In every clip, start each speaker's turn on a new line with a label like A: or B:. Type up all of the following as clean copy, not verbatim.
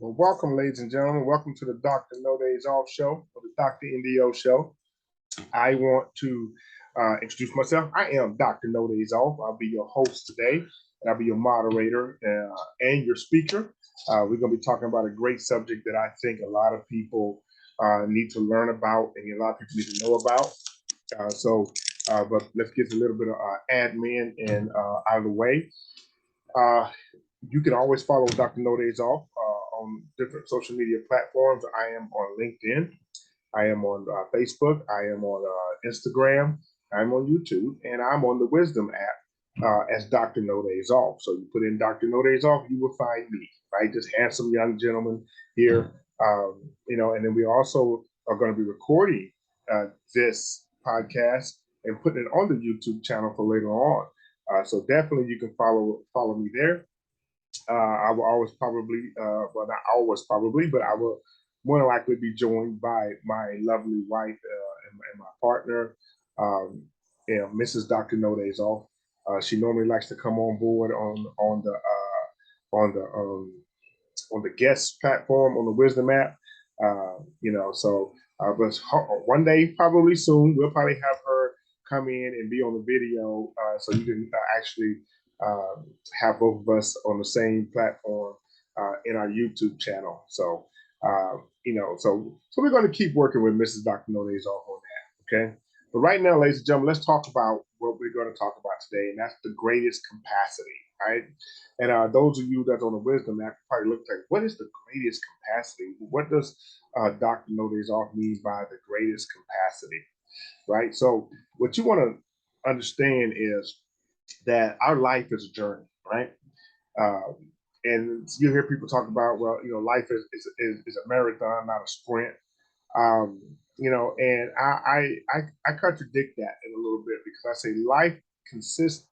A: Well, welcome, ladies and gentlemen. Welcome to the Dr. No Days Off show, or the Dr. NDO show. I want to introduce myself. I am Dr. No Days Off. I'll be your host today, and I'll be your moderator and your speaker. We're going to be talking about a great subject that I think a lot of people need to learn about and a lot of people need to know about. But let's get a little bit of admin and out of the way. Uh, you can always follow Dr. No Days Off on different social media platforms. I am on LinkedIn. I am on Facebook. I am on Instagram. I'm on YouTube, and I'm on the Wisdom app as Dr. No Days Off. So you put in Dr. No Days Off, you will find me, right? This handsome young gentleman here. And then we also are going to be recording this podcast and putting it on the YouTube channel for later on. So definitely you can follow me there. I will always probably, well, not always probably, but I will more than likely be joined by my lovely wife and my partner, Mrs. Dr. No Days Off. She normally likes to come on board on the on the guest platform on the Wisdom app. But one day, probably soon, we'll probably have her come in and be on the video, so you can actually uh, have both of us on the same platform in our YouTube channel. So we're going to keep working with Mrs. Dr. No Days Off on that. Okay. But right now, ladies and gentlemen, let's talk about what we're going to talk about today, and that's the greatest capacity, right? And those of you that's on the Wisdom app probably look like, what is the greatest capacity? What does Dr. No Days Off mean by the greatest capacity, right? So what you want to understand is that our life is a journey, right? Um, and you hear people talk about, well, life is a marathon, not a sprint. Um, and I contradict that in a little bit because I say life consists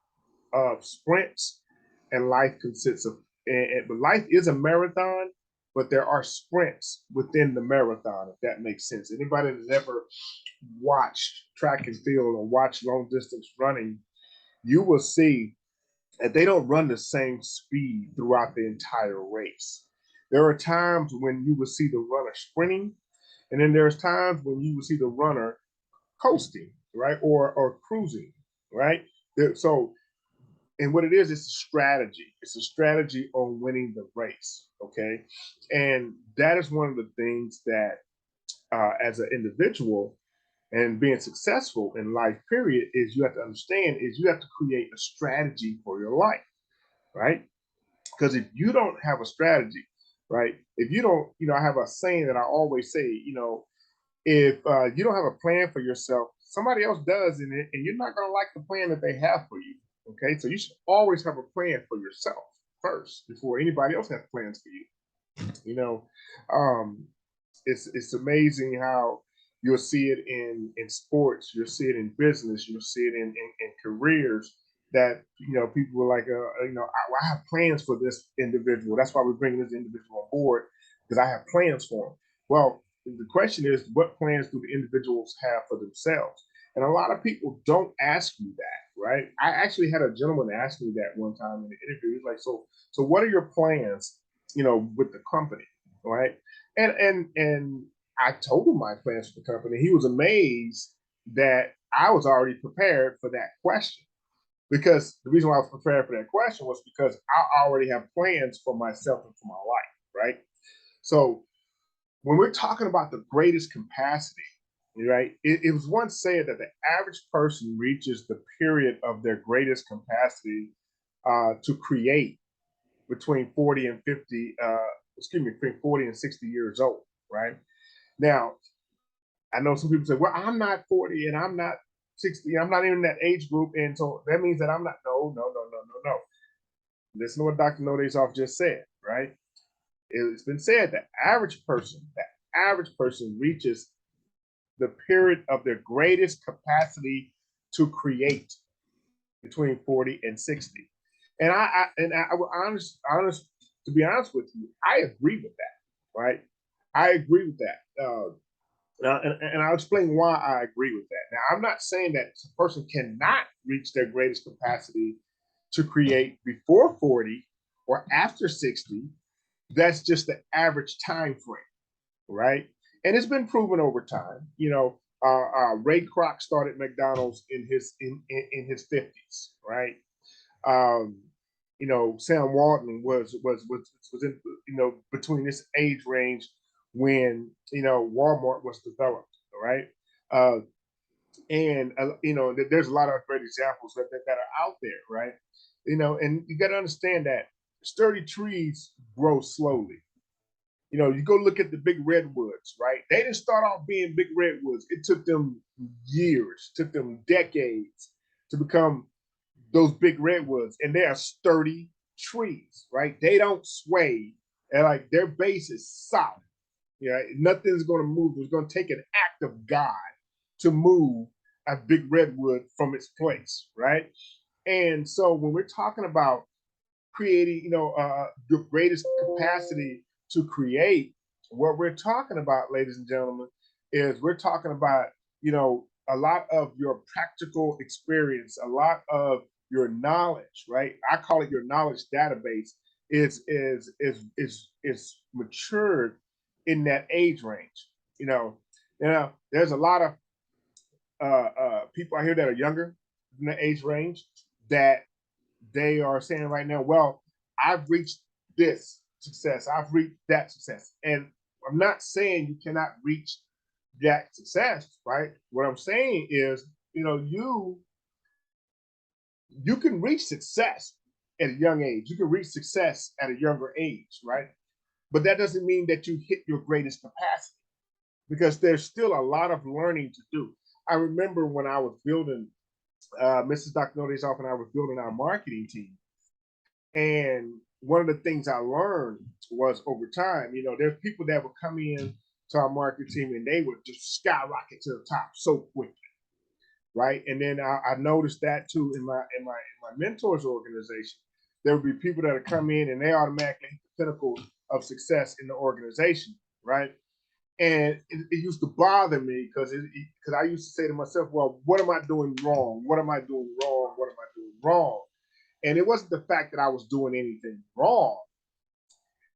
A: of sprints and life consists of, but life is a marathon, but there are sprints within the marathon, if that makes sense. Anybody that's ever watched track and field or watched long distance running, you will see that they don't run the same speed throughout the entire race. There are times when you will see the runner sprinting, and then there's times when you will see the runner coasting, right, or cruising, right. So, and what it is, it's a strategy. It's a strategy on winning the race. Okay, and that is one of the things that, as an individual, and being successful in life, period, is you have to understand is you have to create a strategy for your life, right? Because if you don't have a strategy, right? If you don't, I have a saying that I always say, if you don't have a plan for yourself, somebody else does in it, and you're not going to like the plan that they have for you. Okay, so you should always have a plan for yourself first before anybody else has plans for you. You know, um, it's amazing how you'll see it in sports, you'll see it in business, you'll see it in careers that people were like, I have plans for this individual. That's why we're bringing this individual on board because I have plans for him. Well, the question is, what plans do the individuals have for themselves? And a lot of people don't ask you that, right? I actually had a gentleman ask me that one time in the interview. He's like, so what are your plans, with the company, right? And I told him my plans for the company. He was amazed that I was already prepared for that question. Because the reason why I was prepared for that question was because I already have plans for myself and for my life, right? So when we're talking about the greatest capacity, right, it was once said that the average person reaches the period of their greatest capacity to create between 40 and 50, between 40 and 60 years old, right? Now, I know some people say, well, I'm not 40 and I'm not 60, I'm not even in that age group. And so that means that I'm not, no. Listen to what Dr. No Days Off just said, right? It's been said that average person reaches the period of their greatest capacity to create between 40 and 60. I will honest to be honest with you, I agree with that, right? I agree with that. And I'll explain why I agree with that. Now, I'm not saying that a person cannot reach their greatest capacity to create before 40 or after 60, That's just the average time frame, right? And it's been proven over time. Ray Kroc started McDonald's in his 50s, right? Um, Sam Walton was in between this age range when Walmart was developed, right? Uh, and there's a lot of great examples that are out there, right? And you got to understand that sturdy trees grow slowly. You go look at the big redwoods, right? They didn't start off being big redwoods. It took them years, took them decades to become those big redwoods, and they are sturdy trees, right? They don't sway, and like their base is solid. Yeah, nothing's going to move. It's going to take an act of God to move a big redwood from its place, right? And so when we're talking about creating, your greatest capacity to create, what we're talking about, ladies and gentlemen, is we're talking about, a lot of your practical experience, a lot of your knowledge, right? I call it your knowledge database is matured in that age range. There's a lot of people out here that are younger than the age range that they are saying right now, well, I've reached this success, I've reached that success. And I'm not saying you cannot reach that success, right? What I'm saying is, you can reach success at a young age. You can reach success at a younger age, right? But that doesn't mean that you hit your greatest capacity because there's still a lot of learning to do. I remember when I was building, Mrs. Dr. Nodes off and I was building our marketing team. And one of the things I learned was over time, there's people that would come in to our marketing team and they would just skyrocket to the top so quickly, right? And then I noticed that too in my mentors organization. There would be people that would come in and they automatically hit the pinnacle of success in the organization, right? And it used to bother me because I used to say to myself, well, what am I doing wrong? What am I doing wrong? What am I doing wrong? And it wasn't the fact that I was doing anything wrong.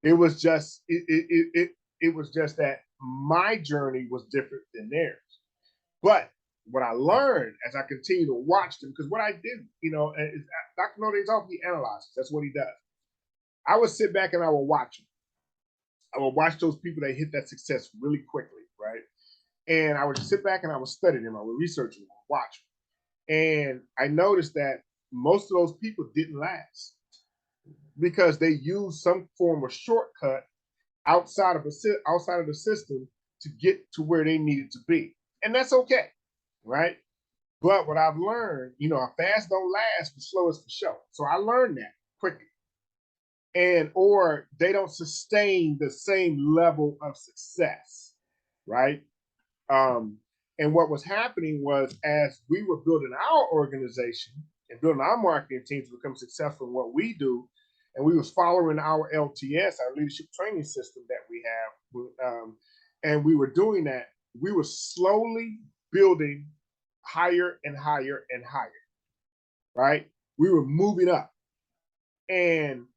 A: It was just it was just that my journey was different than theirs. But what I learned as I continue to watch them, because what I did, is Dr. Nodes off, he analyzes. That's what he does. I would sit back and I would watch him. I would watch those people that hit that success really quickly, right? And I would just sit back and I would study them. I would research them, I would watch them. And I noticed that most of those people didn't last because they used some form of shortcut outside of the system to get to where they needed to be. And that's okay, right? But what I've learned, fast don't last, but slow is for show. So I learned that quickly. And or they don't sustain the same level of success, right? Um, and what was happening was as we were building our organization and building our marketing team to become successful in what we do, and we was following our LTS, our leadership training system that we have, and we were doing that, we were slowly building higher and higher and higher, right? We were moving up. And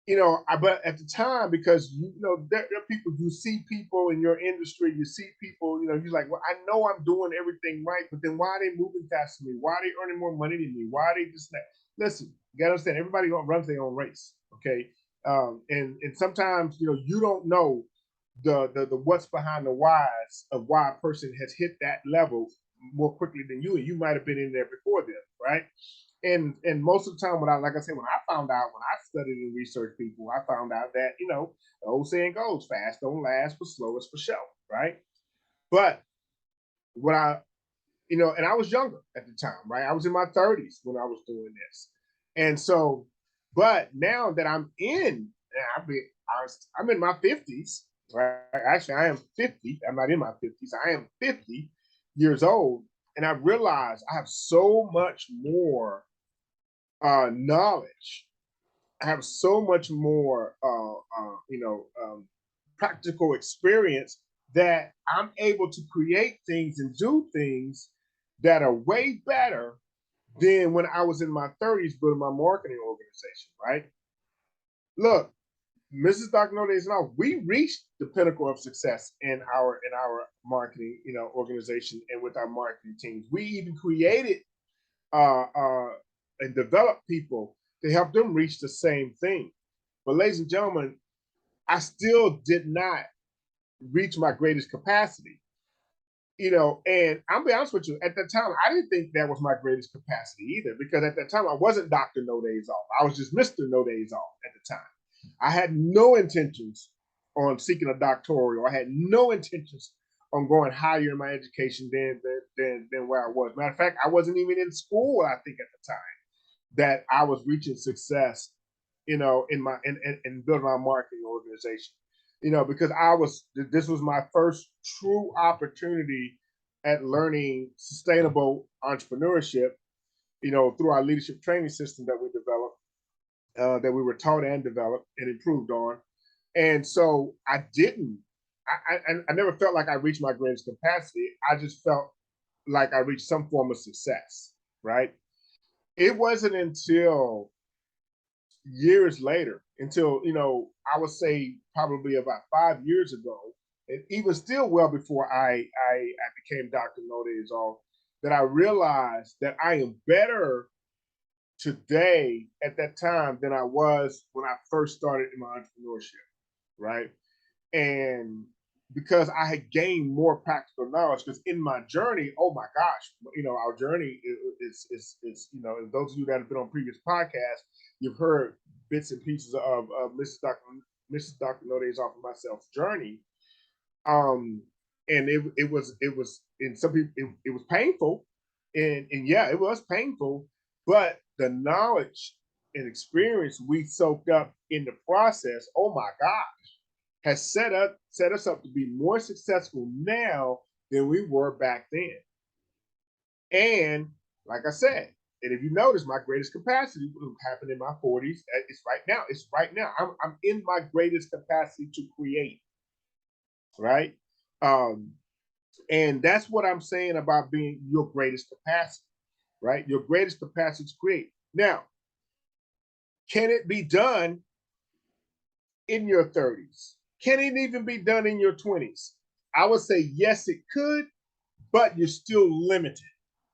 A: but at the time, because there are people, you see people in your industry, you see people, you're like, well, I know I'm doing everything right, but then why are they moving faster than me? Why are they earning more money than me? Why are they just that? Listen, you gotta understand, everybody runs their own race, okay? And sometimes you don't know the what's behind the whys of why a person has hit that level more quickly than you, and you might have been in there before them, right? And most of the time, like I said, when I found out, when I studied and researched people, I found out that the old saying goes, "Fast don't last, but slow is for show," right? But what and I was younger at the time, right? I was in my 30s when I was doing this, and so, but now that I'm in my 50s, right? Actually, I am 50. I'm not in my 50s. I am 50 years old, and I realize I have so much more knowledge. I have so much more, practical experience that I'm able to create things and do things that are way better than when I was in my 30s building my marketing organization, right? Look, Mrs. Dr. No Days Off, we reached the pinnacle of success in our marketing, organization and with our marketing teams. We even created uh, uh, and developed people to help them reach the same thing. But ladies and gentlemen, I still did not reach my greatest capacity. And I'll be honest with you, at that time, I didn't think that was my greatest capacity either, because at that time I wasn't Dr. No Days Off. I was just Mr. No Days Off at the time. I had no intentions on seeking a doctoral. I had no intentions on going higher in my education than where I was. Matter of fact, I wasn't even in school, I think, at the time that I was reaching success, in building my marketing organization. Because this was my first true opportunity at learning sustainable entrepreneurship, through our leadership training system that we developed, that we were taught and developed and improved on. And so I never felt like I reached my greatest capacity. I just felt like I reached some form of success, right? It wasn't until years later, until, I would say probably about 5 years ago, and even still well before I became Dr. No Days Off, that I realized that I am better today at that time than I was when I first started in my entrepreneurship, right? And because I had gained more practical knowledge, because in my journey, oh my gosh, our journey is those of you that have been on previous podcasts, you've heard bits and pieces of Mrs. Dr. No Days Off of myself's journey. And it was in some people it was painful, and yeah, it was painful, but the knowledge and experience we soaked up in the process, oh my God, has set us up to be more successful now than we were back then. And like I said, and if you notice, my greatest capacity happened in my 40s. It's right now. It's right now. I'm in my greatest capacity to create, right? Um, and that's what I'm saying about being your greatest capacity, right? Your greatest capacity to create. Now, can it be done in your 30s? Can it even be done in your 20s? I would say yes, it could, but you're still limited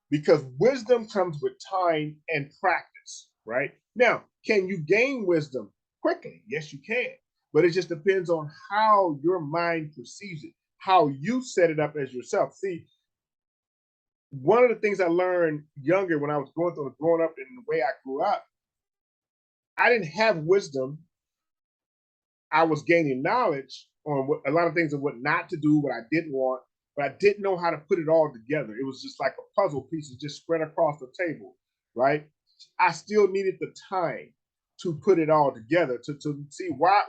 A: because wisdom comes with time and practice, right? Now, can you gain wisdom quickly? Yes, you can, but it just depends on how your mind perceives it, how you set it up as yourself. See, one of the things I learned younger when I was growing up in the way I grew up, I didn't have wisdom. I was gaining knowledge on a lot of things of what not to do, what I didn't want, but I didn't know how to put it all together. It was just like a puzzle piece just spread across the table, right? I still needed the time to put it all together to see why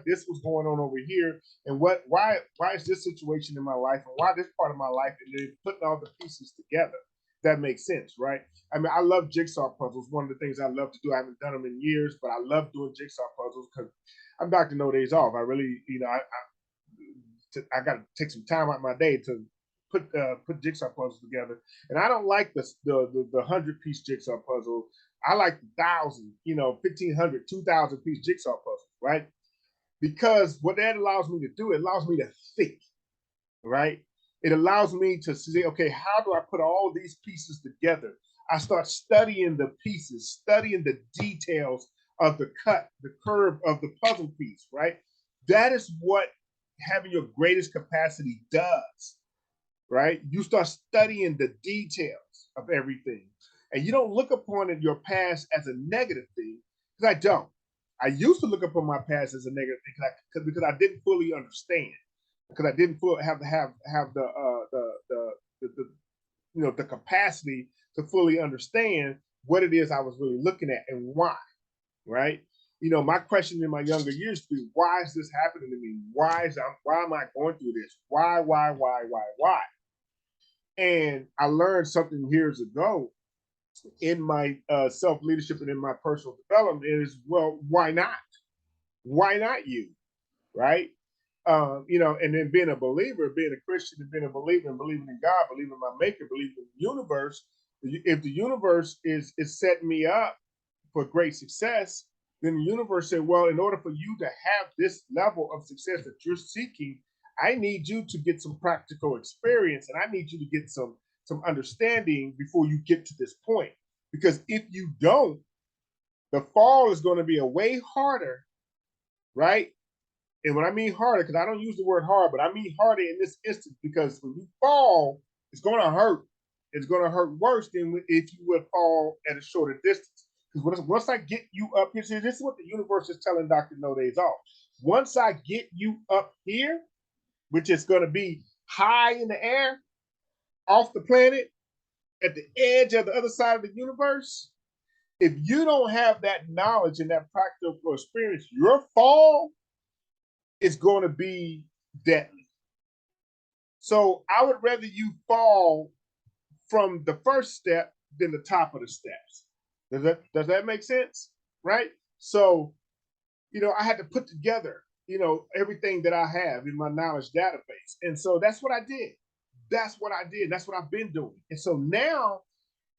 A: this was going on over here, and why is this situation in my life, and why this part of my life, and then putting all the pieces together. That makes sense, right? I mean, I love jigsaw puzzles. One of the things I love to do. I haven't done them in years, but I love doing jigsaw puzzles because I'm Dr. No Days Off. I really, I got to take some time out of my day to put jigsaw puzzles together. And I don't like the 100-piece jigsaw puzzle. I like the 1,000, 1,500, 2,000 piece jigsaw puzzle, right? Because what that allows me to do, it allows me to think, right? It allows me to say, okay, how do I put all these pieces together? I start studying the pieces, studying the details of the cut, the curve of the puzzle piece, right? That is what having your greatest capacity does, right? You start studying the details of everything. And you don't look upon it, your past as a negative thing, because I don't. I used to look upon my past as a negative thing because I didn't fully understand, because I didn't fully have the capacity to fully understand what it is I was really looking at and why, right? My question in my younger years would be, why is this happening to me? Why am I going through this? Why? And I learned something years ago in my self leadership and in my personal development is, well, why not? Why not you? Right? And then being a believer, being a Christian, and being a believer, and believing in God, believing in my Maker, believing in the universe. If the universe is setting me up for great success, then the universe said, well, in order for you to have this level of success that you're seeking, I need you to get some practical experience, and I need you to get some understanding before you get to this point. Because if you don't, the fall is going to be a way harder, right? And when I mean harder, because I don't use the word hard, but I mean harder in this instance, because when you fall, it's going to hurt. It's going to hurt worse than if you would fall at a shorter distance. Because once I get you up here, see, this is what the universe is telling Dr. No Days Off. Once I get you up here, which is going to be high in the air, off the planet, at the edge of the other side of the universe, if you don't have that knowledge and that practical experience, your fall is going to be deadly. So I would rather you fall from the first step than the top of the steps. Does that make sense? Right? So, I had to put together, everything that I have in my knowledge database. And so that's what I did. That's what I did. That's what I've been doing. And so now,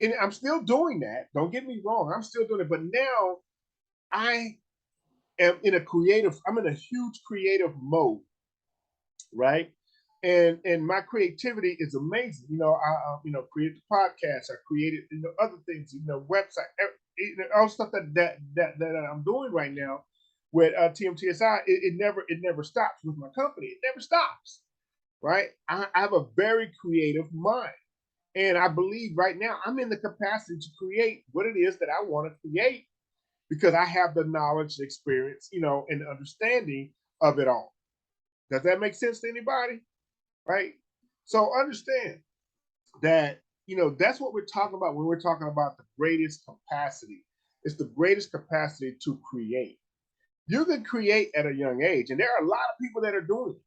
A: and I'm still doing that. Don't get me wrong. I'm still doing it. But now I am I'm in a huge creative mode, right? And my creativity is amazing. I created the podcast. I created other things. Website, all stuff that I'm doing right now with TMTSI. It never stops with my company. It never stops, right? I have a very creative mind, and I believe right now I'm in the capacity to create what it is that I want to create because I have the knowledge, the experience, and the understanding of it all. Does that make sense to anybody? Right? So understand that, that's what we're talking about when we're talking about the greatest capacity. It's the greatest capacity to create. You can create at a young age, and there are a lot of people that are doing it,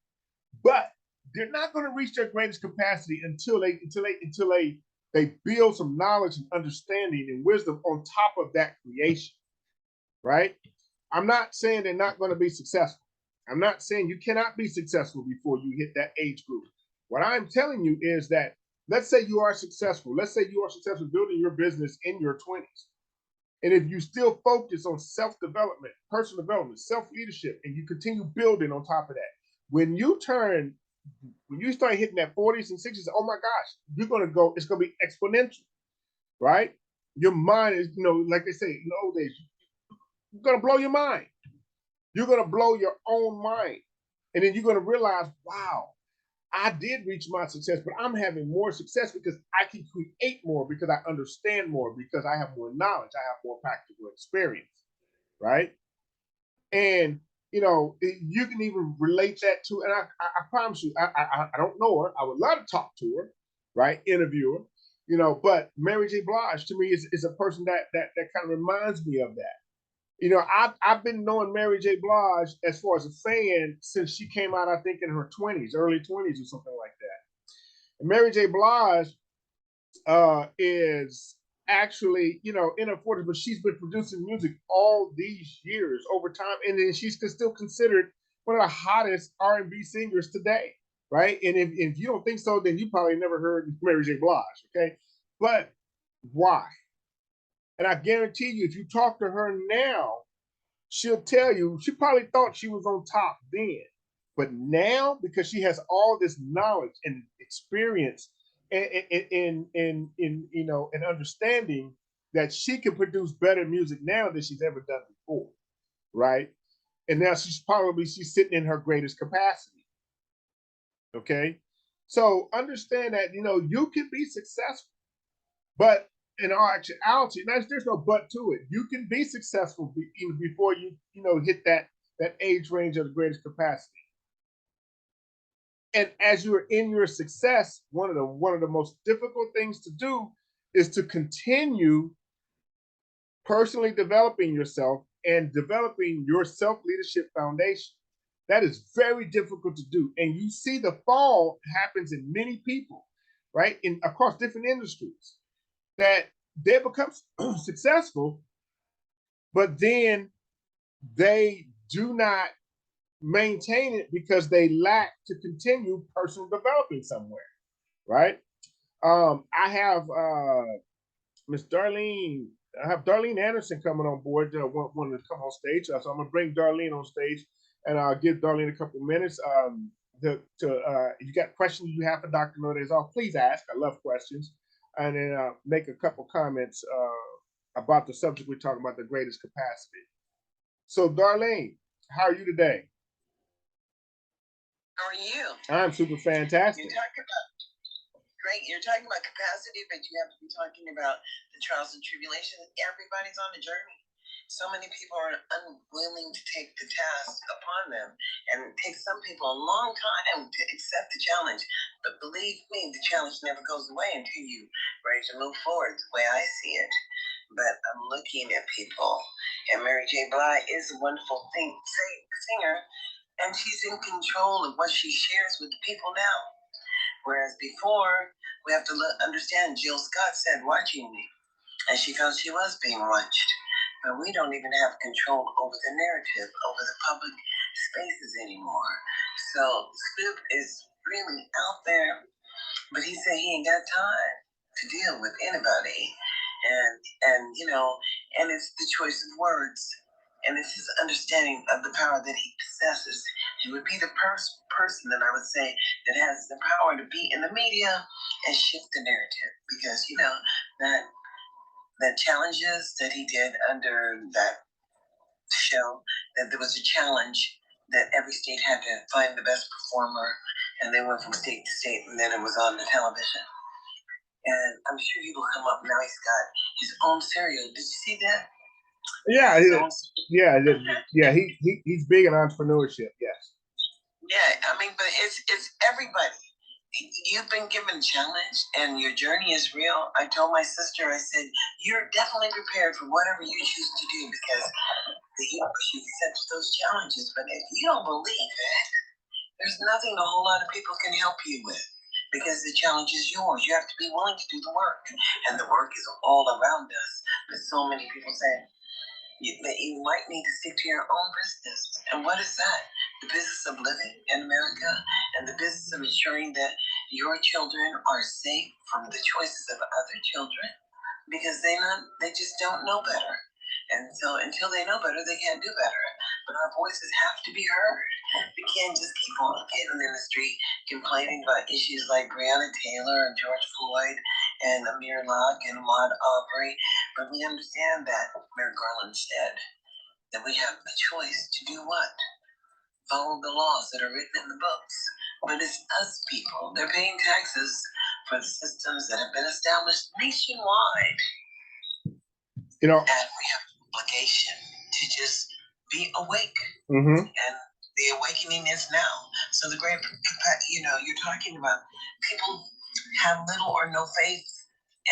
A: but they're not going to reach their greatest capacity until they build some knowledge and understanding and wisdom on top of that creation, right? I'm not saying they're not going to be successful. I'm not saying you cannot be successful before you hit that age group. What I'm telling you is that let's say you are successful. Let's say you are successful building your business in your 20s. And if you still focus on self-development, personal development, self-leadership, and you continue building on top of that, when you start hitting that 40s and 60s, oh my gosh, it's going to be exponential, right? Your mind is, like they say in the old days, you're going to blow your mind. You're going to blow your own mind. And then you're going to realize, wow, I did reach my success, but I'm having more success because I can create more, because I understand more, because I have more knowledge, I have more practical experience, right? And you can even relate that to, and I promise you, I don't know her. I would love to talk to her, right? Interview her, but Mary J. Blige to me is a person that kind of reminds me of that. I've been knowing Mary J. Blige as far as a fan since she came out, I think, in her 20s, early 20s or something like that. And Mary J. Blige is actually, in her 40s, but she's been producing music all these years over time, and then she's still considered one of the hottest R&B singers today, right? And if you don't think so, then you probably never heard Mary J. Blige, okay? But why? And I guarantee you, if you talk to her now, she'll tell you she probably thought she was on top then. But now, because she has all this knowledge and experience and understanding, that she can produce better music now than she's ever done before, right? And now she's sitting in her greatest capacity. Okay, so understand that you can be successful, but in all actuality, there's no but to it. You can be successful even before you hit that age range of the greatest capacity. And as you're in your success, one of the most difficult things to do is to continue personally developing yourself and developing your self-leadership foundation. That is very difficult to do. And you see the fall happens in many people, right? Across different industries, that they become successful, but then they do not maintain it because they lack to continue personal developing somewhere, right? I have Miss Darlene I have Darlene Anderson coming on board. Wanted to come on stage, so I'm gonna bring Darlene on stage, and I'll give Darlene a couple of minutes. If you got questions you have for Dr. Nordez, please ask. I love questions, and then make a couple comments about the subject we're talking about, the greatest capacity. So, Darlene, how are you today?
B: How are you?
A: I'm super fantastic.
B: You're talking about capacity, but you have to be talking about the trials and tribulations. Everybody's on a journey. So many people are unwilling to take the task upon them, and it takes some people a long time to accept the challenge. But believe me, the challenge never goes away until you're ready to move forward, the way I see it. But I'm looking at people, and Mary J. Blige is a wonderful singer, and she's in control of what she shares with the people now. Whereas before, we have to understand, Jill Scott said, "Watching me," and she felt she was being watched. But we don't even have control over the narrative, over the public spaces anymore. So Snoop is really out there, but he said he ain't got time to deal with anybody. And it's the choice of words. And it's his understanding of the power that he possesses. He would be the person that I would say that has the power to be in the media and shift the narrative. Because, that challenges that he did under that show, that there was a challenge that every state had to find the best performer, and they went from state to state, and then it was on the television. And I'm sure he will come up now. He's got his own cereal. Did you see that?
A: Yeah, he's big in entrepreneurship. Yes.
B: Yeah, I mean, but it's everybody. You've been given a challenge, and your journey is real. I told my sister, I said, you're definitely prepared for whatever you choose to do, because the universe accepts those challenges. But if you don't believe it, there's nothing a whole lot of people can help you with, because the challenge is yours. You have to be willing to do the work, and the work is all around us. But so many people say that you might need to stick to your own business. And what is that? The business of living in America, and the business of ensuring that your children are safe from the choices of other children, because they just don't know better. And so until they know better, they can't do better. But our voices have to be heard. We can't just keep on getting in the street complaining about issues like Breonna Taylor and George Floyd and Amir Locke and Ahmaud Arbery. But we understand that Merrick Garland said that we have the choice to do what? Follow the laws that are written in the books. But it's us people. They're paying taxes for the systems that have been established nationwide. And we have an obligation to just be awake. And the awakening is now. So the great, you're talking about people have little or no faith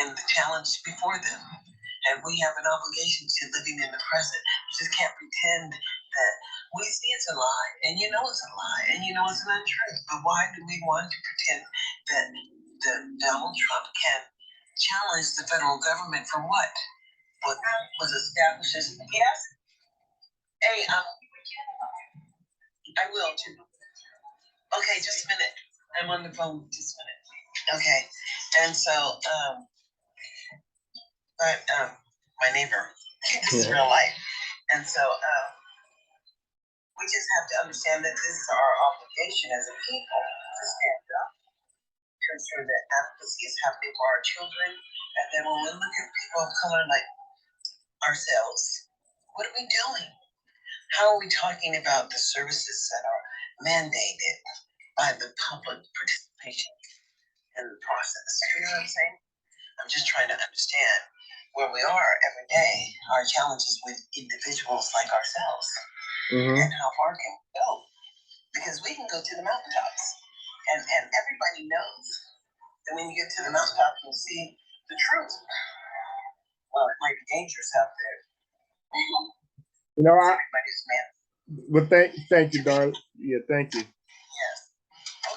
B: in the challenge before them. And we have an obligation to living in the present. You just can't pretend that we see it's a lie, and you know it's a lie, and you know it's an untruth. But why do we want to pretend that Donald Trump can challenge the federal government for what? What was established as, yes? Hey, I will too. Okay, just a minute. I'm on the phone. Just a minute. Okay, and so, my neighbor, this is real life, and so we just have to understand that this is our obligation as a people to stand up, to ensure that advocacy is happening for our children, and then when we look at people of color like ourselves, what are we doing? How are we talking about the services that are mandated by the public participation in the process? You know what I'm saying? I'm just trying to understand where we are every day, our challenges with individuals like ourselves, and how far can we go? Because we can go to the mountaintops, and everybody knows that when you get to the mountaintop, you'll see the truth. Well, it might be dangerous out there.
A: Well, thank you, darling. Yeah, thank you.
B: Yes.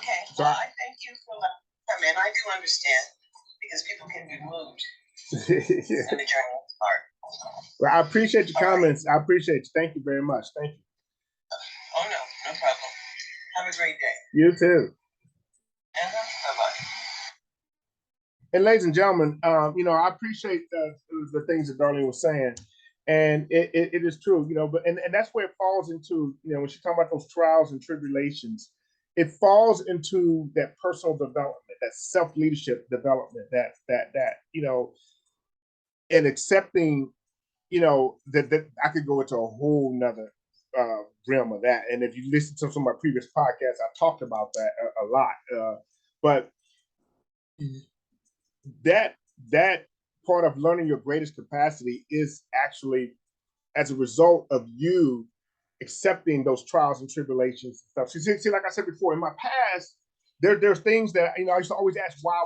B: Okay. So I thank you for letting me come in. I do understand, because people can be moved.
A: Yeah. And the journey is hard. Well, I appreciate your comments. Right. I appreciate you. Thank you very much. Thank you.
B: Oh, no problem. Have a great day.
A: You too.
B: Bye-bye.
A: And ladies and gentlemen, I appreciate the things that Darlene was saying, and it is true, but and that's where it falls into, when she talks about those trials and tribulations, it falls into that personal development, that self leadership development, and accepting, that I could go into a whole nother realm of that. And if you listen to some of my previous podcasts, I talked about that a lot. But that part of learning your greatest capacity is actually as a result of you accepting those trials and tribulations and stuff. See, like I said before, in my past, there's things that I used to always ask why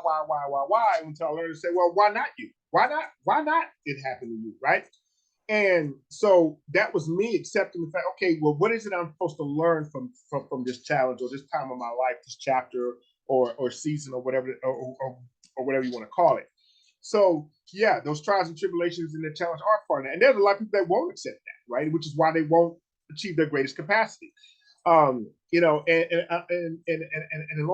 A: until I learned to say, well, why not you? Why not it happened to you, right? And so that was me accepting the fact, okay, well, what is it I'm supposed to learn from this challenge or this time of my life, this chapter or season or whatever or whatever you want to call it. So yeah, those trials and tribulations and the challenge are part of that. And there's a lot of people that won't accept that, right? Which is why they won't achieve their greatest capacity. And along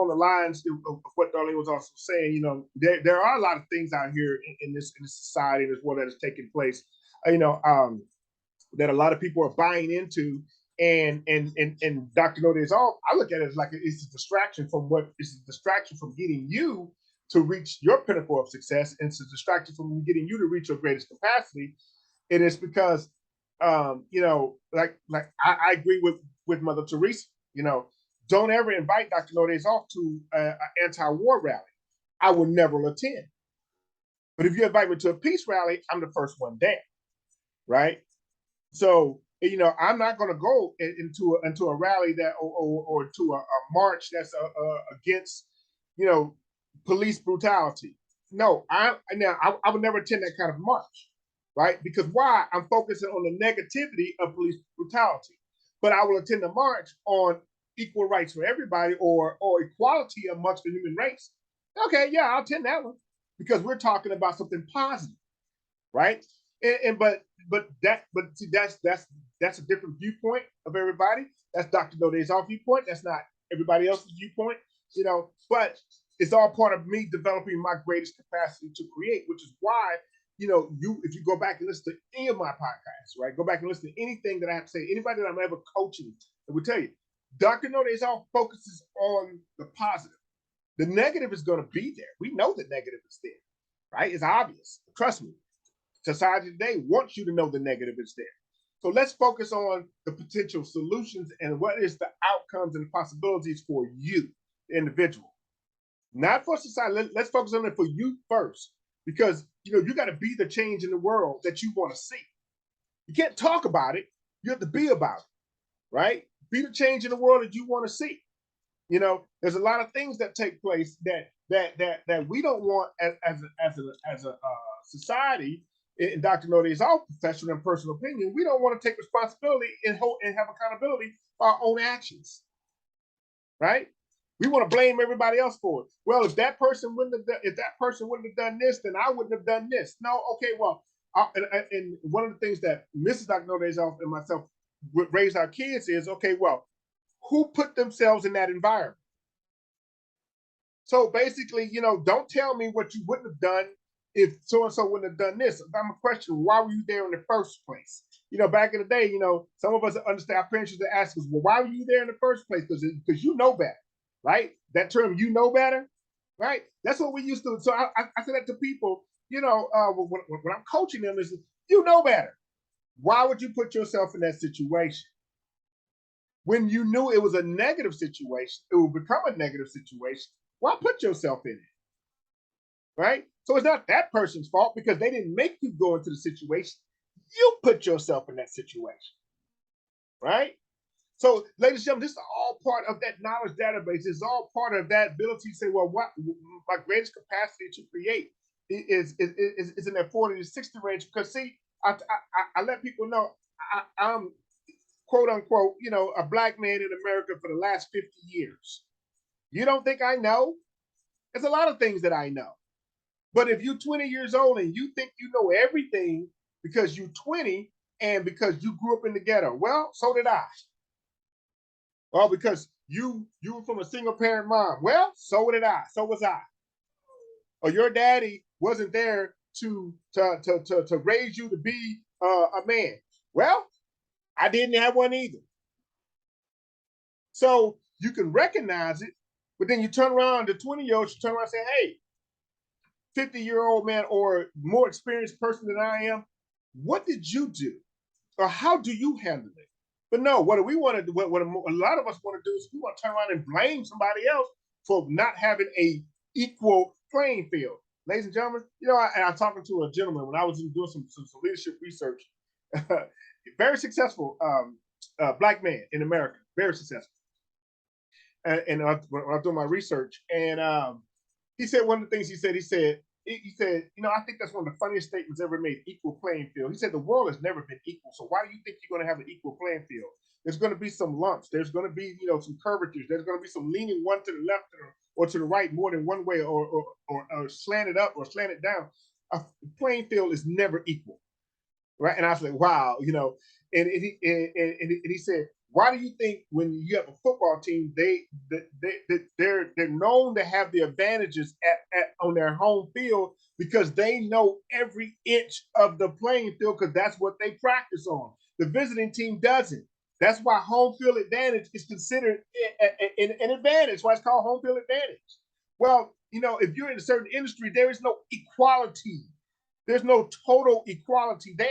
A: the lines of what Darlene was also saying, there are a lot of things out here in this society, in this world that is taking place, that a lot of people are buying into. And Dr. No Days Off, I look at it as like it's a distraction from getting you to reach your pinnacle of success, and it's a distraction from getting you to reach your greatest capacity. It is because, like I agree with Mother Teresa. Don't ever invite Dr. No Days Off to an anti-war rally. I will never attend. But if you invite me to a peace rally, I'm the first one there, right? So I'm not going to go into a rally that or to a march that's against police brutality. No, I would never attend that kind of march, right? Because why? I'm focusing on the negativity of police brutality. But I will attend a march on equal rights for everybody or equality amongst the human race. Okay, yeah, I'll attend that one because we're talking about something positive, right? But see, that's a different viewpoint of everybody. That's Dr. No Days Off viewpoint. That's not everybody else's viewpoint, but it's all part of me developing my greatest capacity to create, which is why, if you go back and listen to any of my podcasts, right? Go back and listen to anything that I have to say, anybody that I'm ever coaching, I will tell you, Dr. No Days Off focuses on the positive. The negative is going to be there. We know the negative is there, right? It's obvious. Trust me. Society today wants you to know the negative is there. So let's focus on the potential solutions and what is the outcomes and the possibilities for you, the individual. Not for society. Let's focus on it for you first, because you got to be the change in the world that you want to see. You can't talk about it. You have to be about it, right? Be the change in the world that you want to see. There's a lot of things that take place that we don't want as a society. In Dr. No Days Off professional and personal opinion, we don't want to take responsibility and have accountability for our own actions, right? We want to blame everybody else for it. Well, if that person wouldn't have done this, then I wouldn't have done this. No, okay, well, and one of the things that Mrs. Dr. No Days Off and myself raised our kids is, okay, well, who put themselves in that environment? So basically, don't tell me what you wouldn't have done if so-and-so wouldn't have done this. I'm a question, why were you there in the first place? Back in the day, some of us understand, our parents used to ask us, well, why were you there in the first place? Because you know better, right? That term, you know better, right? That's what we used to. So I say that to people, when I'm coaching them, is you know better. Why would you put yourself in that situation? When you knew it was a negative situation, it would become a negative situation. Why put yourself in it? Right? So it's not that person's fault because they didn't make you go into the situation. You put yourself in that situation. Right? So, ladies and gentlemen, this is all part of that knowledge database. It's all part of that ability to say, well, what my greatest capacity to create is in that 40 to 60 range. Because see, I let people know I'm quote unquote, a black man in America for the last 50 years. You don't think I know? There's a lot of things that I know. But if you're 20 years old and you think you know everything because you're 20 and because you grew up in the ghetto, well, so did I. Well, because you were from a single parent mom, well, so did I. So was I. or your daddy wasn't there to raise you to be a man. Well, I didn't have one either. So you can recognize it, but then you turn around, the 20-year-old, you turn around and say, hey, 50-year-old man or more experienced person than I am, what did you do? Or how do you handle it? But no, what do we want to do? What a lot of us want to do is we want to turn around and blame somebody else for not having a equal playing field. Ladies and gentlemen, I was talking to a gentleman when I was doing some leadership research. Very successful black man in America, very successful. And when I was doing my research, and he said one of the things he said, I think that's one of the funniest statements ever made, equal playing field. He said, the world has never been equal. So why do you think you're going to have an equal playing field? There's going to be some lumps. There's going to be, some curvatures. There's going to be some leaning one to the left or to the right more than one way or slanted up or slanted down. A playing field is never equal. Right. And I was like, wow, and he said, why do you think when you have a football team, they're known to have the advantages on their home field because they know every inch of the playing field because that's what they practice on. The visiting team doesn't. That's why home field advantage is considered an advantage. Why it's called home field advantage. Well, if you're in a certain industry, there is no equality. There's no total equality there.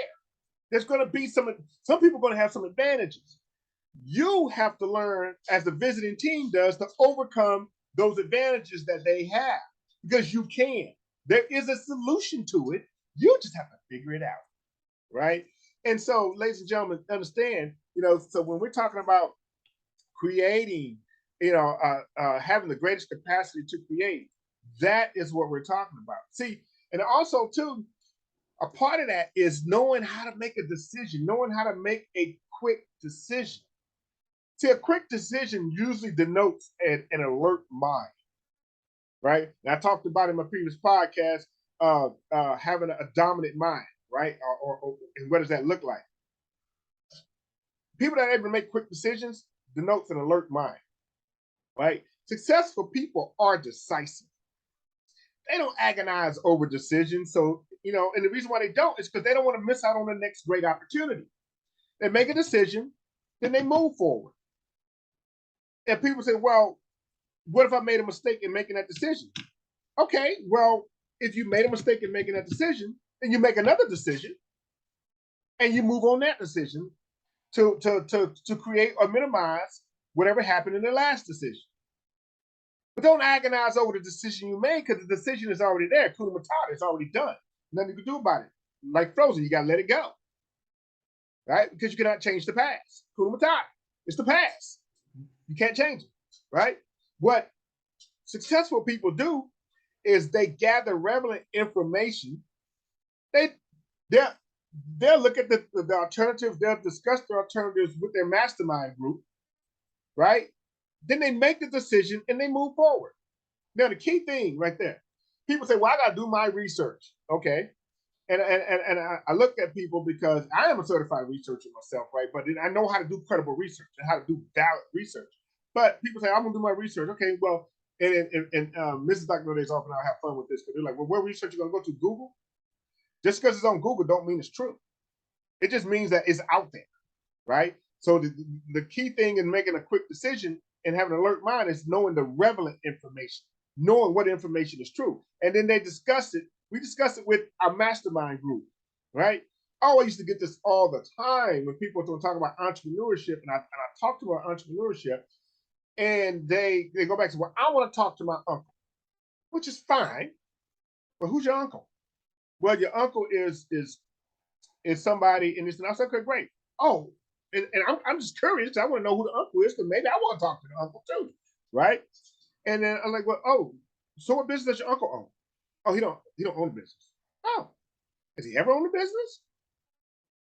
A: There's going to be some people are going to have some advantages. You have to learn, as the visiting team does, to overcome those advantages that they have because you can. There is a solution to it. You just have to figure it out, right? And so, ladies and gentlemen, understand, so when we're talking about creating, having the greatest capacity to create, that is what we're talking about. See, and also, too, a part of that is knowing how to make a decision, knowing how to make a quick decision. See, a quick decision usually denotes an alert mind, right? And I talked about in my previous podcast, having a dominant mind, right? And what does that look like? People that are able to make quick decisions denotes an alert mind, right? Successful people are decisive. They don't agonize over decisions. So, and the reason why they don't is because they don't want to miss out on the next great opportunity. They make a decision, then they move forward. And people say, well, what if I made a mistake in making that decision? Okay, well, if you made a mistake in making that decision, then you make another decision and you move on that decision to create or minimize whatever happened in the last decision. But don't agonize over the decision you made because the decision is already there. Kuna Matata, it's already done. Nothing you can do about it. Like Frozen, you got to let it go. Right? Because you cannot change the past. Kuna Matata, it's the past. You can't change it, right? What successful people do is they gather relevant information. They'll look at the alternatives. They'll discuss the alternatives with their mastermind group, right? Then they make the decision and they move forward. Now, the key thing right there, people say, well, I got to do my research. Okay. And I look at people because I am a certified researcher myself, right? But I know how to do credible research and how to do valid research. But people say, I'm going to do my research. Okay, well, and Mrs. Dr. Noday's often I'll have fun with this because they're like, well, where research are you going to go to? Google? Just because it's on Google don't mean it's true. It just means that it's out there, right? So the key thing in making a quick decision and having an alert mind is knowing the relevant information, knowing what information is true. And then they discuss it. We discuss it with our mastermind group, right? Oh, I used to get this all the time when people were talking about entrepreneurship, and I talk to about entrepreneurship, and they go back to, well, I want to talk to my uncle, which is fine, but who's your uncle? Well, your uncle is somebody, and I said, okay, great. Oh, and I'm just curious. I want to know who the uncle is because maybe I want to talk to the uncle too, right? And then I'm like, well, oh, so what business does your uncle own? Oh, he don't own a business. Oh, has he ever owned a business?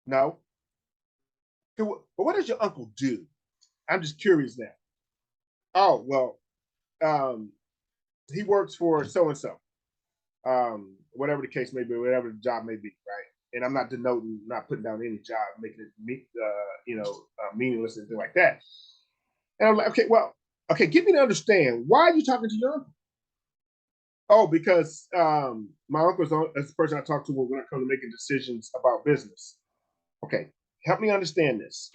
A: No. But what does your uncle do? I'm just curious now. Oh, well, he works for so and so, whatever the case may be, whatever the job may be, right? And I'm not denoting, not putting down any job, making it meaningless and things like that. And I'm like, okay, well, okay, get me to understand, why are you talking to your uncle? Oh, because my uncle's is the person I talk to when I come to making decisions about business. Okay, help me understand this.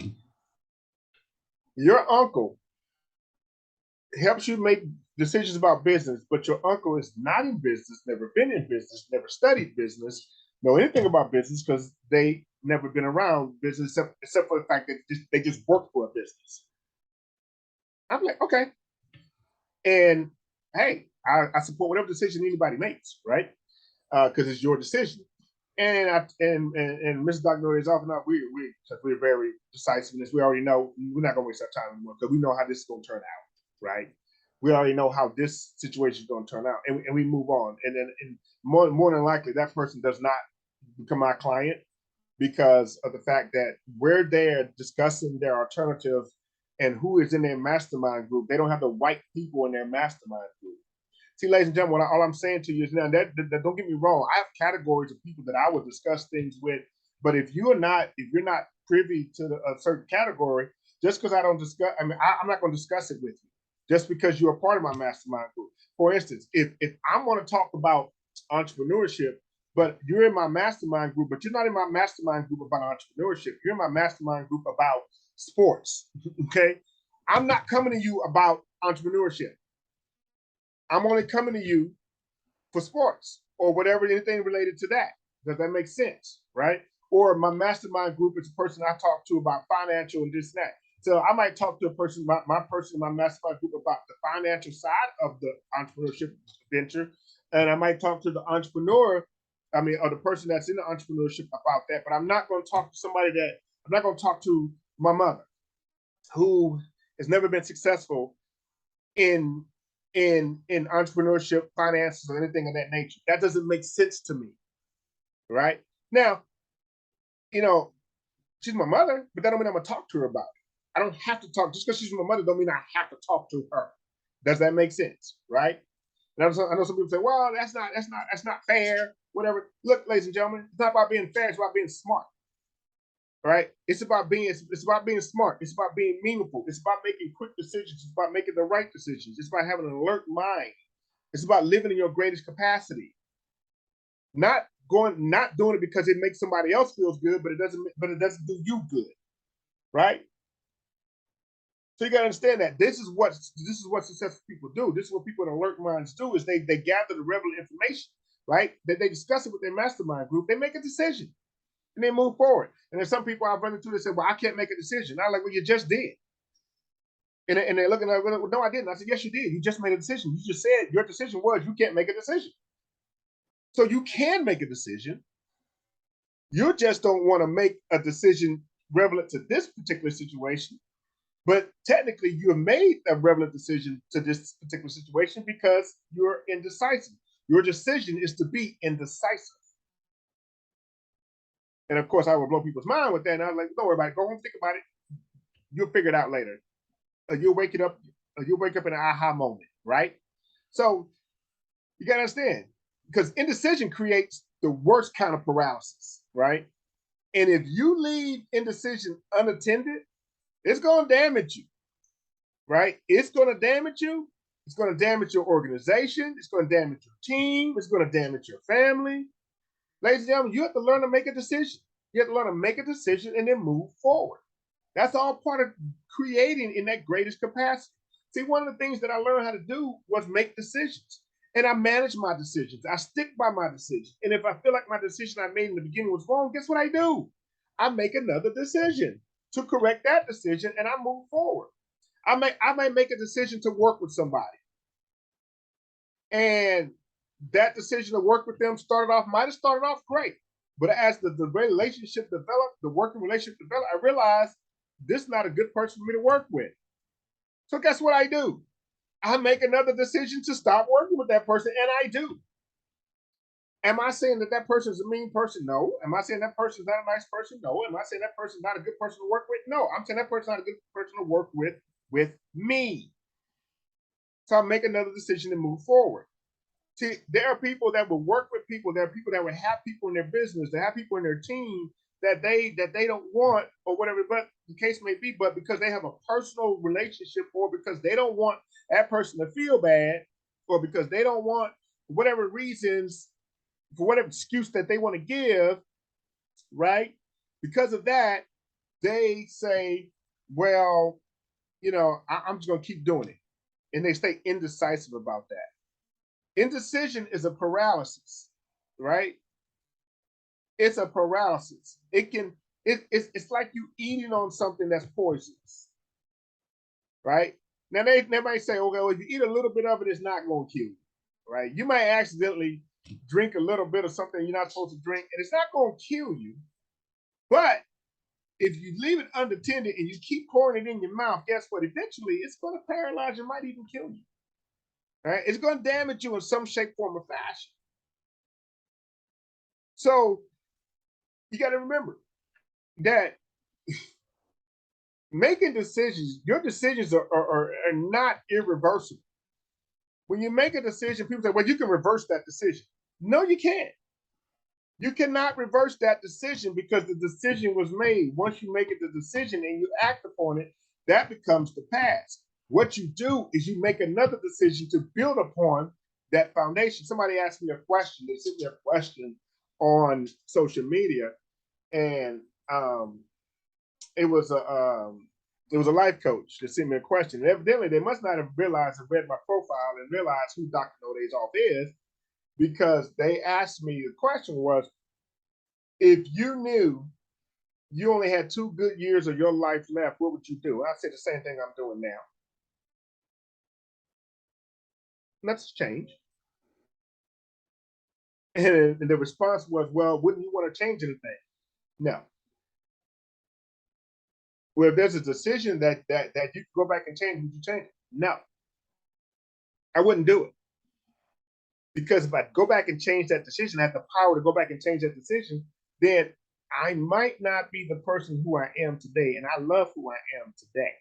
A: Your uncle helps you make decisions about business, but your uncle is not in business, never been in business, never studied business, know anything about business because they never been around business except for the fact that they just work for a business. I'm like, okay. And hey, I support whatever decision anybody makes, right? Because it's your decision. And Mr. Dr. is often not we're very decisive in this. We already know we're not gonna waste our time anymore because we know how this is gonna turn out, right? We already know how this situation is gonna turn out, and we move on. And more than likely, that person does not become my client because of the fact that we're there discussing their alternative and who is in their mastermind group. They don't have the right people in their mastermind group. See, ladies and gentlemen, all I'm saying to you is now that don't get me wrong. I have categories of people that I would discuss things with, but if you're not privy to a certain category, just because I don't discuss, I'm not going to discuss it with you. Just because you're a part of my mastermind group. For instance, if I'm going to talk about entrepreneurship, but you're in my mastermind group, but you're not in my mastermind group about entrepreneurship. You're in my mastermind group about sports. Okay, I'm not coming to you about entrepreneurship. I'm only coming to you for sports or whatever, anything related to that. Does that make sense? Right? Or my mastermind group is a person I talk to about financial and this and that. So I might talk to a person, my person in my mastermind group about the financial side of the entrepreneurship venture. And I might talk to the entrepreneur, or the person that's in the entrepreneurship about that. But I'm not going to talk to I'm not going to talk to my mother who has never been successful in in entrepreneurship, finances, or anything of that nature. That doesn't make sense to me, right? Now, you know, she's my mother, but that don't mean I'm gonna talk to her about it. I don't have to talk just because she's my mother. Don't mean I have to talk to her. Does that make sense, right? And I know some people say, "Well, that's not fair." Whatever. Look, ladies and gentlemen, it's not about being fair. It's about being smart, right? It's about being smart. It's about being meaningful. It's about making quick decisions. It's about making the right decisions. It's about having an alert mind. It's about living in your greatest capacity. Not doing it because it makes somebody else feels good, but it doesn't do you good, right? So you gotta understand that this is what successful people do. This is what people in alert minds do is they gather the relevant information, right? That they discuss it with their mastermind group, they make a decision and they move forward. And there's some people I've run into that say, "Well, I can't make a decision." I'm like, "Well, you just did." And they're looking at, "Well, no, I didn't." I said, "Yes, you did. You just made a decision. You just said your decision was you can't make a decision. So you can make a decision. You just don't want to make a decision relevant to this particular situation. But technically, you have made a relevant decision to this particular situation because you're indecisive. Your decision is to be indecisive." And of course, I would blow people's mind with that. And I was like, "Don't worry about it. Go home, think about it. You'll figure it out later. You'll wake it up. You'll wake up in an aha moment, right?" So you got to understand because indecision creates the worst kind of paralysis, right? And if you leave indecision unattended, it's going to damage you, right? It's going to damage you. It's going to damage your organization. It's going to damage your team. It's going to damage your family. Ladies and gentlemen, you have to learn to make a decision. You have to learn to make a decision and then move forward. That's all part of creating in that greatest capacity. See, one of the things that I learned how to do was make decisions. And I manage my decisions. I stick by my decision. And if I feel like my decision I made in the beginning was wrong, guess what I do? I make another decision to correct that decision and I move forward. I might make a decision to work with somebody. And that decision to work with them might have started off great. But as the relationship developed, the working relationship developed, I realized this is not a good person for me to work with. So guess what I do? I make another decision to stop working with that person, and I do. Am I saying that that person is a mean person? No. Am I saying that person is not a nice person? No. Am I saying that person is not a good person to work with? No. I'm saying that person is not a good person to work with me. So I make another decision to move forward. See, there are people that will work with people. There are people that will have people in their business, that have people in their team that they don't want or whatever, but the case may be, but because they have a personal relationship or because they don't want that person to feel bad or because they don't want whatever reasons, for whatever excuse that they want to give, right? Because of that, they say, well, I'm just going to keep doing it. And they stay indecisive about that. Indecision is a paralysis, right? It's a paralysis. It's like you eating on something that's poisonous, right? Now they might say, okay, well, if you eat a little bit of it, it's not going to kill you, right? You might accidentally drink a little bit of something you're not supposed to drink, and it's not going to kill you. But if you leave it unattended and you keep pouring it in your mouth, guess what? Eventually, it's going to paralyze you, might even kill you. Right? It's going to damage you in some shape, form, or fashion. So you got to remember that making decisions, your decisions are not irreversible. When you make a decision, people say, well, you can reverse that decision. No, you can't. You cannot reverse that decision because the decision was made. Once you make it the decision and you act upon it, that becomes the past. What you do is you make another decision to build upon that foundation. Somebody asked me a question. They sent me a question on social media, and it was a life coach that sent me a question. And evidently, they must not have realized and read my profile and realized who Dr. No Days Off is, because they asked me, the question was, if you knew you only had 2 good years of your life left, what would you do? I said the same thing I'm doing now. Let's change. And the response was, well, wouldn't you want to change anything? No. Well, if there's a decision that you can go back and change, would you change it? No. I wouldn't do it. Because if I go back and change that decision, I have the power to go back and change that decision, then I might not be the person who I am today. And I love who I am today.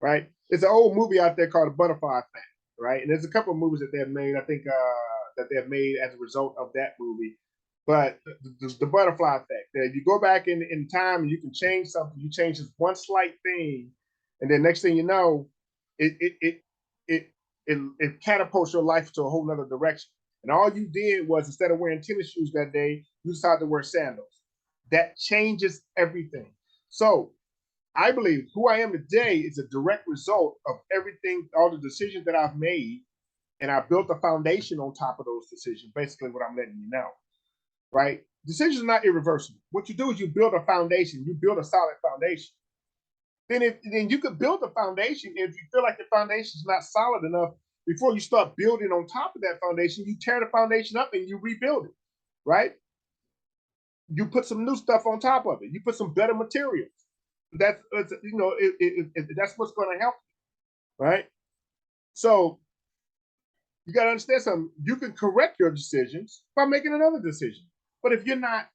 A: Right? There's an old movie out there called The Butterfly Effect, right? And there's a couple of movies that they've made, I think, that they've made as a result of that movie. But the butterfly effect, that you go back in time and you can change something, you change just one slight thing, and then next thing you know, it catapults your life to a whole nother direction. And all you did was, instead of wearing tennis shoes that day, you decided to wear sandals. That changes everything. So I believe who I am today is a direct result of everything, all the decisions that I've made, and I built a foundation on top of those decisions. Basically, what I'm letting you know, right? Decisions are not irreversible. What you do is you build a foundation. You build a solid foundation. Then you could build a foundation. If you feel like the foundation is not solid enough, before you start building on top of that foundation, you tear the foundation up and you rebuild it, right? You put some new stuff on top of it. You put some better materials. That's that's what's going to help you, right? So you got to understand something. You can correct your decisions by making another decision. But if you're not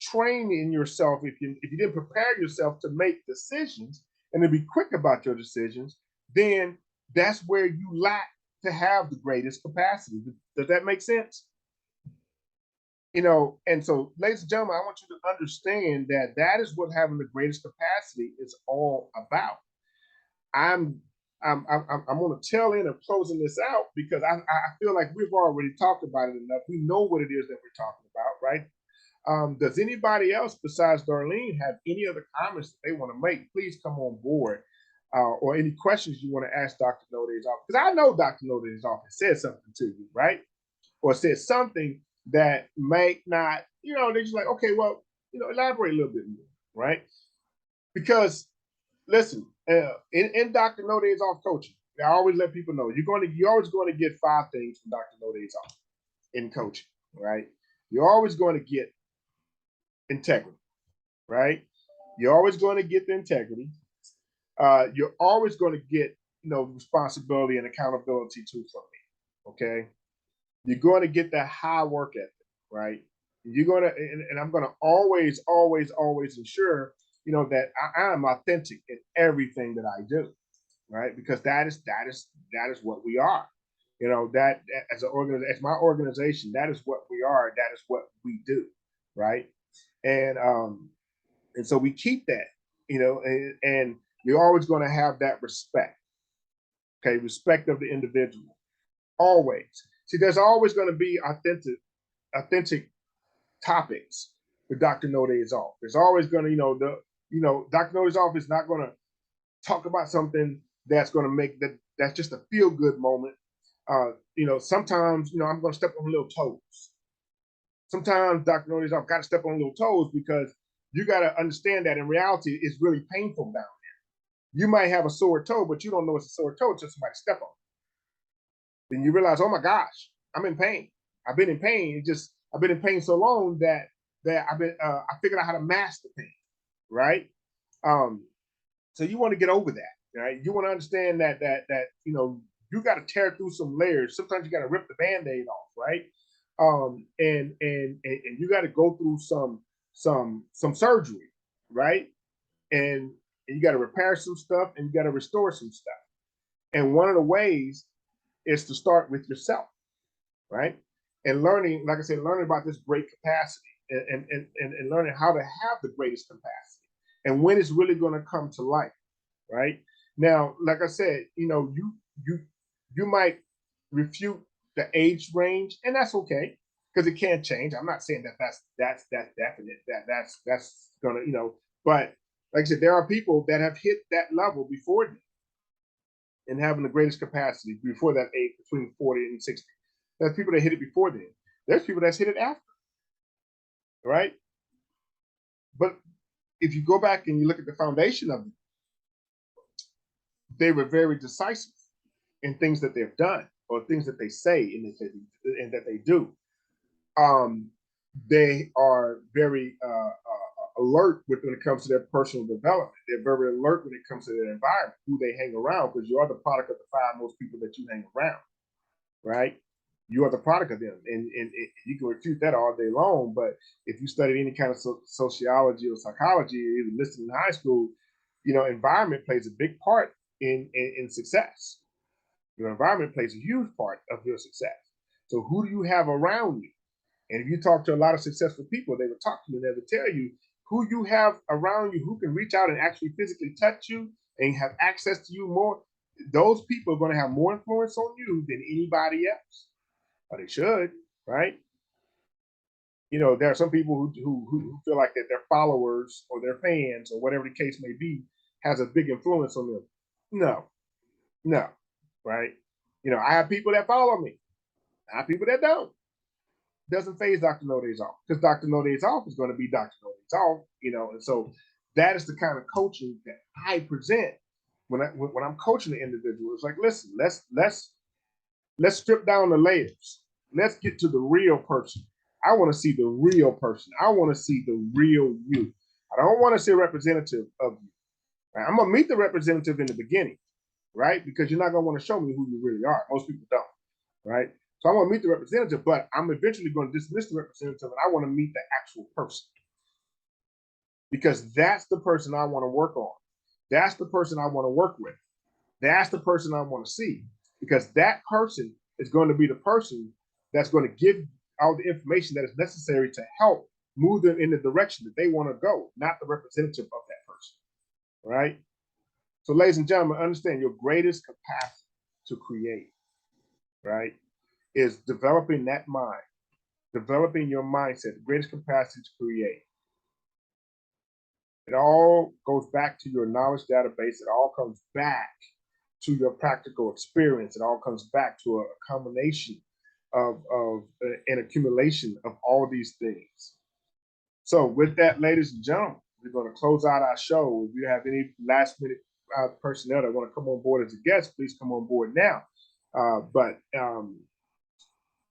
A: training yourself, if you didn't prepare yourself to make decisions and to be quick about your decisions, then that's where you lack to have the greatest capacity. Does that make sense? And so, ladies and gentlemen, I want you to understand that that is what having the greatest capacity is all about. I'm on the tail end of closing this out because I feel like we've already talked about it enough. We know what it is that we're talking about, right? Does anybody else besides Darlene have any other comments that they want to make? Please come on board, or any questions you want to ask Dr. No Days Off, because I know Dr. No Days Off said something to you, right? Or said something that might not, they're just like, okay, well, elaborate a little bit more, right? Because listen, in Dr. No Days Off coaching, I always let people know you're always going to get 5 things from Dr. No Days Off in coaching, right? You're always going to get integrity, right? You're always going to get the integrity. You're always going to get, responsibility and accountability too from me. Okay. You're going to get that high work ethic, right? You're going to, and I'm going to always, always, always ensure, that I am authentic in everything that I do, right? Because that is what we are. That as an organization, as my organization, that is what we are. That is what we do, right? And so we keep that, and you're always going to have that respect. Okay, respect of the individual. Always. See, there's always going to be authentic topics with Dr. No Days Off. There's always going to, Dr. No Days Off is not going to talk about something that's going to make that's just a feel good moment. Sometimes, I'm going to step on little toes. Sometimes Dr. No Days Off got to step on little toes because you got to understand that in reality, it's really painful down there. You might have a sore toe, but you don't know it's a sore toe until somebody step on it. Then you realize, oh my gosh, I'm in pain. I've been in pain. I've been in pain so long that I figured out how to mask the pain, right? So you want to get over that, right? You want to understand that you got to tear through some layers. Sometimes you got to rip the Band-Aid off, right? And you got to go through some surgery, right? And you got to repair some stuff and you got to restore some stuff. And one of the ways is to start with yourself, right? And learning, like I said, learning about this great capacity and learning how to have the greatest capacity and when it's really going to come to life, right? Now, like I said, you might refute the age range, and that's okay because it can change. I'm not saying that's definite, that's gonna, but like I said, there are people that have hit that level before them and having the greatest capacity before that age, between 40 and 60. There's people that hit it before then. There's people that's hit it after, right? But if you go back and you look at the foundation of it, they were very decisive in things that they've done or things that they say and that they do. They are very alert when it comes to their personal development. They're very alert when it comes to their environment, who they hang around, because you are the product of the five most people that you hang around, right? You are the product of them, and you can refute that all day long. But if you studied any kind of sociology or psychology, even listed in high school, environment plays a big part in success. Your environment plays a huge part of your success. So who do you have around you? And if you talk to a lot of successful people, they would talk to you and they would tell you who you have around you, who can reach out and actually physically touch you and have access to you more. Those people are going to have more influence on you than anybody else. Or they should, right? There are some people who feel like that their followers or their fans or whatever the case may be has a big influence on them. No, right? I have people that follow me. I have people that don't. Doesn't phase Dr. No Days Off because Dr. No Days Off is going to be Dr. No Days Off, and so that is the kind of coaching that I present when I'm coaching the individual. It's like, listen, let's strip down the layers. Let's get to the real person. I want to see the real person. I want to see the real you. I don't want to see a representative of you. Right? I'm gonna meet the representative in the beginning, right? Because you're not gonna want to show me who you really are. Most people don't, right? So I want to meet the representative, but I'm eventually going to dismiss the representative and I want to meet the actual person because that's the person I want to work on. That's the person I want to work with. That's the person I want to see because that person is going to be the person that's going to give all the information that is necessary to help move them in the direction that they want to go, not the representative of that person, right? So, ladies and gentlemen, understand your greatest capacity to create, right, is developing that mind, developing your mindset, the greatest capacity to create. It all goes back to your knowledge database. It all comes back to your practical experience. It all comes back to a combination of an accumulation of all of these things. So with that, ladies and gentlemen, we're going to close out our show. If you have any last minute personnel that want to come on board as a guest, please come on board now. But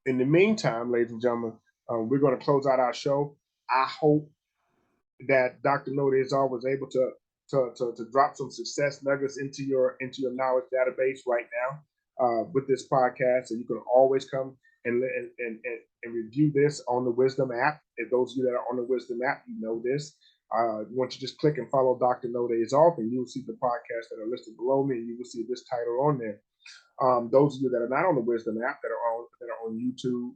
A: in the meantime, ladies and gentlemen, we're going to close out our show. I hope that Dr. No Days Off was able to drop some success nuggets into your knowledge database right now with this podcast. And you can always come and review this on the Wisdom app. If those of you that are on the Wisdom app, you know this. Once you just click and follow Dr. No Days Off, and you will see the podcasts that are listed below me, and you will see this title on there. Those of you that are not on the Wisdom app that are on YouTube,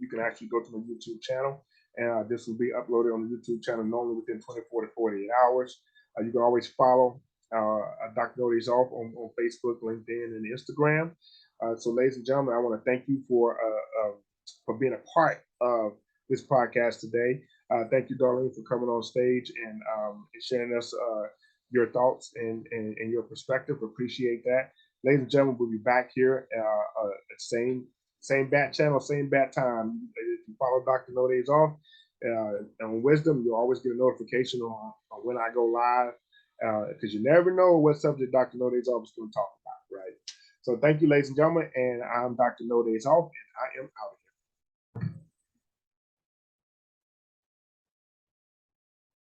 A: you can actually go to the YouTube channel, and this will be uploaded on the YouTube channel normally within 24 to 48 hours. You can always follow Dr. No Days Off on Facebook, LinkedIn, and Instagram. So, ladies and gentlemen, I want to thank you for being a part of this podcast today. Thank you, Darlene, for coming on stage and sharing us your thoughts and your perspective. Appreciate that. Ladies and gentlemen, we'll be back here at same bat channel, same bat time. If you follow Dr. No Days Off on Wisdom, you'll always get a notification on when I go live because you never know what subject Dr. No Days Off is going to talk about, right? So thank you, ladies and gentlemen, and I'm Dr. No Days Off, and I am out.